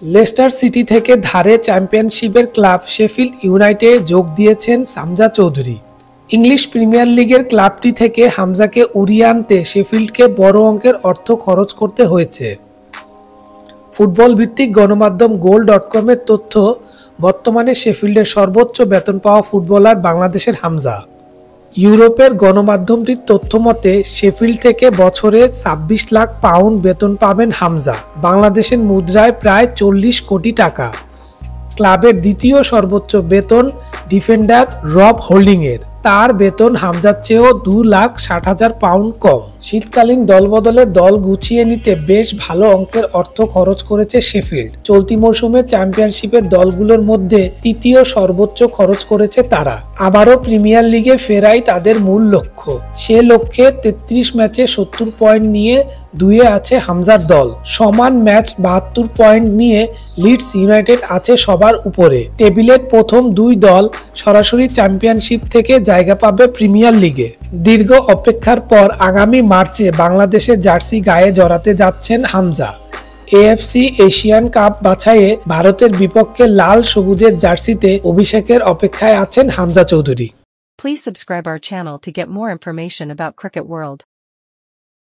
Leicester city থেকে ধারে চ্যাম্পিয়নশিপের ক্লাব শেফিল্ড ইউনাইটেডে যোগ দিয়েছেন হামজা চৌধুরী। ইংলিশ প্রিমিয়ার লিগের ক্লাবটি থেকে হামজাকে উড়িয়ে আনতে শেফিল্ডকে বড় অঙ্কের অর্থ খরচ করতে হয়েছে। ফুটবল ভিত্তিক গণমাধ্যম গোল.কমের তথ্য, বর্তমানে শেফিল্ডের সর্বোচ্চ বেতন পাওয়া ফুটবলার বাংলাদেশের হামজা। ইউরোপের গণমাধ্যমটির তথ্যমতে শেফিল্ড থেকে বছরে ২৬ লাখ পাউন্ড বেতন পাবেন হামজা, বাংলাদেশের মুদ্রায় প্রায় ৪০ কোটি টাকা। ক্লাবের দ্বিতীয় সর্বোচ্চ বেতন ডিফেন্ডার রব হোল্ডিংয়ের, তার বেতন হামজার চেয়েও ২,৬০,০০০ পাউন্ড কম। শীতকালীন দলবদলে দল গুছিয়ে নিতে বেশ ভালো অঙ্কের অর্থ খরচ করেছে শেফিল্ড। চলতি মৌসুমে চ্যাম্পিয়নশিপের দলগুলোর মধ্যে তৃতীয় সর্বোচ্চ খরচ করেছে তারা। আবারও প্রিমিয়ার লিগে ফেরাই তাদের মূল লক্ষ্য। সে লক্ষ্যে ৩৩ ম্যাচে ৭০ পয়েন্ট নিয়ে দুয়ে আছে হামজার দল। সমান ম্যাচ ৭২ পয়েন্ট নিয়ে লিডস ইউনাইটেড আছে সবার উপরে। টেবিলের প্রথম দুই দল সরাসরি চ্যাম্পিয়নশিপ থেকে জায়গা পাবে প্রিমিয়ার লিগে। দীর্ঘ অপেক্ষার পর আগামী মার্চে বাংলাদেশের জার্সি গায়ে জড়াতে যাচ্ছেন হামজা। এএফসি এশিয়ান কাপ বাছাইয়ে ভারতের বিপক্ষে লাল সবুজের জার্সিতে অভিষেকের অপেক্ষায় আছেন Hamza Chowdhury. Please subscribe our channel to get more information about Cricket World.